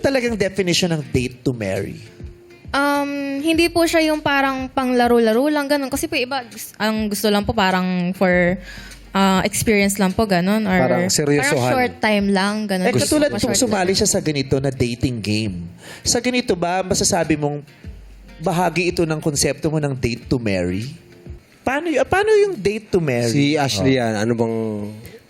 talagang definition ng date to marry? Hindi po siya yung parang panglaro-laro lang, ganun. Kasi po iba, ang gusto lang po parang for experience lang po, ganun. Or Parang seryosohan. Parang short time lang, ganun. Eh, katulad Gusto kung pa short sumali time. siya sa ganito na dating game. Sa ganito ba, masasabi mong bahagi ito ng konsepto mo ng date to marry? Paano yung date to marry? Si Ashley yan, ano bang...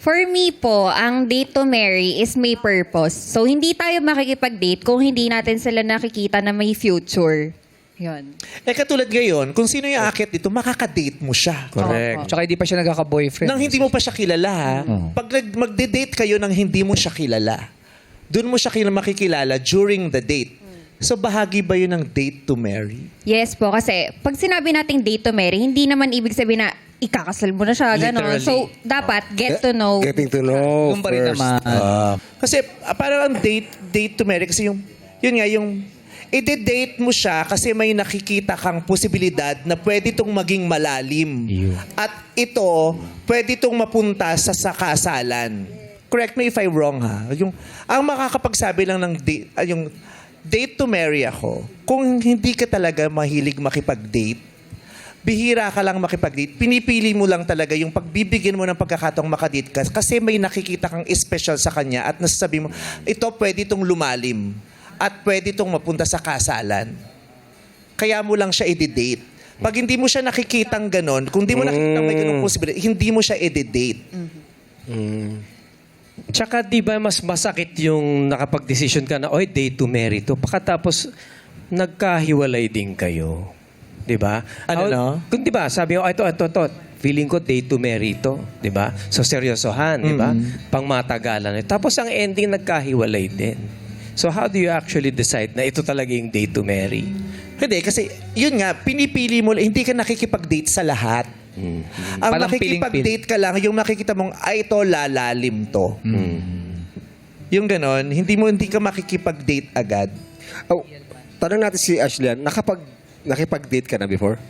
For me po, ang date to marry is may purpose. So, hindi tayo makikipag-date kung hindi natin sila nakikita na may future. Yun. Eh, katulad ngayon, kung sino yung akit dito, makaka-date mo siya. Correct. Tsaka hindi pa siya nagkaka-boyfriend. Nang hindi mo pa siya kilala, ha? Pag magde-date kayo nang hindi mo siya kilala, doon mo siya makikilala during the date. So, bahagi ba yun ng date to marry? Yes po, kasi pag sinabi nating date to marry, hindi naman ibig sabihin na ikakasal mo na siya, gano'n. Literally. So, dapat get to know. Getting to know Yung pa rin first. naman. Kasi parang ang date to marry kasi yun nga yung i-date mo siya kasi may nakikita kang posibilidad na pwede itong maging malalim. At ito, pwede itong mapunta sa kasalan. Correct me if I'm wrong, ha? Ang makakapagsabi lang ng yung date to marry ako, kung hindi ka talaga mahilig makipag-date, bihira ka lang makipag-date, pinipili mo lang talaga yung pagbibigyan mo ng pagkakataong makadate ka kasi may nakikita kang special sa kanya at nasasabi mo, ito pwede itong lumalim at pwede itong mapunta sa kasalan. Kaya mo lang siya i-date. Pag hindi mo siya nakikitang ganon, kung hindi mo nakikitang may ganong posibilidad, hindi mo siya i-date. Tsaka di ba mas masakit yung nakapag-decision ka na, oy, date to marry to. Pagkatapos, nagkahiwalay din kayo. Di ba? Kung di ba, sabi ko, ito, feeling ko date to marry to. Di ba? So, seryosohan, di ba? Pangmatagalan. Tapos, ang ending, nagkahiwalay din. So, how do you actually decide na ito talaga yung date to marry? Hindi, kasi yun nga, pinipili mo, hindi ka nakikipag-date sa lahat. Ang Parang nakikipag-date ka lang, yung makikita mong, ay, ito, lalalim to. Yung ganon, hindi ka makikipag-date agad. Oh, tanong natin si Ashley, nakipag-date ka na before?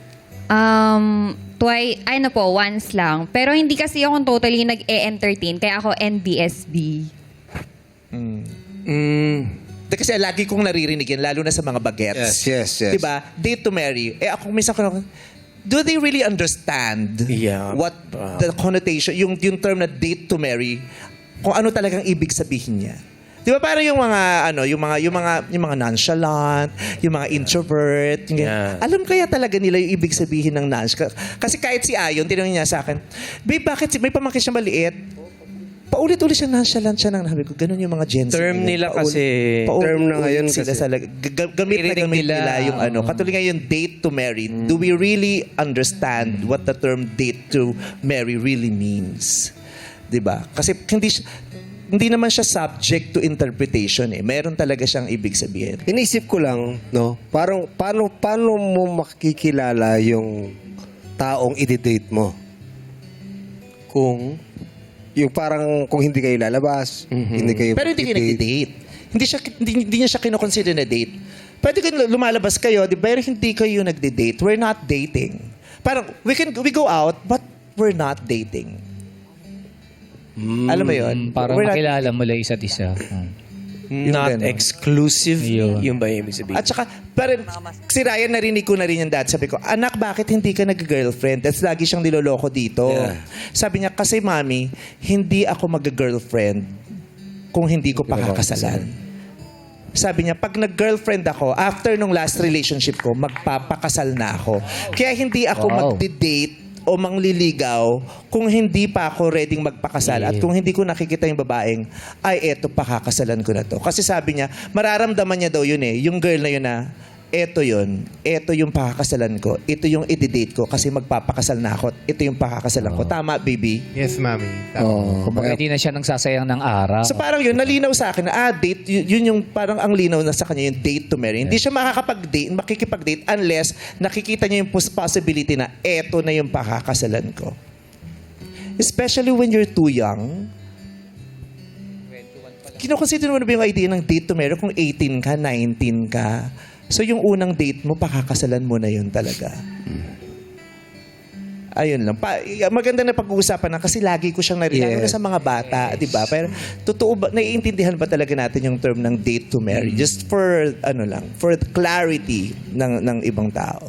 Once lang. Pero hindi kasi ako totally nag-e-entertain, kaya ako NBSB. Kasi lagi kong naririnig yan, lalo na sa mga bagets. Yes. Diba? Date to marry. Eh ako minsan ko, do they really understand what the connotation, yung term na date to marry, kung ano talagang ibig sabihin niya? Di ba parang yung mga nonchalant, yung mga introvert, alam kaya talaga nila yung ibig sabihin ng nonchalant. Kasi kahit si Ayon, tinanong niya sa akin, babe, bakit may pamangkin siya maliit? Paulit-ulit siya nonchalant siya nang sabi ko, ganun yung mga Gen Z. Term nila kasi, term na ngayon sila kasi. gamit nila yung ano. Katulad nga yung date to marry. Do we really understand what the term date to marry really means? 'Di ba? Kasi hindi naman siya subject to interpretation eh. Meron talaga siyang ibig sabihin. Inisip ko lang, no? Parang, paano mo makikilala yung taong i-date mo? Yung parang kung hindi kayo lalabas, hindi kayo Pero hindi kayo nag-date. Hindi niya siya kinoconsider na date. Pwede kayo lumalabas kayo, di ba? Pero hindi kayo nagde-date. We're not dating. Parang, we go out, but we're not dating. Alam mo yun? Parang We're not- makilala mo lang isa't isa. not ganun. exclusive. Yun. Yung ba yung ibig sabihin? At saka, parang, si Ryan, narinig ko na rin yung dad. Sabi ko, anak, bakit hindi ka nag-girlfriend? That's lagi siyang niloloko dito. Yeah. Sabi niya, kasi mami, hindi ako mag-girlfriend kung hindi ko pakakasalan. Sabi niya, pag nag-girlfriend ako, after nung last relationship ko, magpapakasal na ako. Kaya hindi ako magdi-date o mangliligaw kung hindi pa ako ready magpakasal at kung hindi ko nakikita yung babaeng, ay eto, pakakasalan ko na to. Kasi sabi niya, mararamdaman niya daw yun eh, yung girl na yun na, eto yun, eto yung pakakasalan ko, ito yung i-date ko kasi magpapakasal na ako, ito yung pakakasalan ko. Tama, baby? Yes, mami. Kumbaga hindi na siya nagsasayang ng araw. So parang yun, nalinaw sa akin na, date, yun yung parang ang linaw na sa kanya, yung date to marry. Hindi siya makikipag-date unless nakikita niya yung possibility na eto na yung pakakasalan ko. Especially when you're too young. Kinoconsider mo na ba yung idea ng date to marry kung 18 ka, 19 ka? So yung unang date mo, pakakasalan mo na yun talaga. Ayun lang. Maganda na pag-uusapan na kasi lagi ko siyang narinig lalo na sa mga bata, di ba? Pero totoo ba, naiintindihan ba talaga natin yung term ng date to marry? Just for, for clarity ng ibang tao.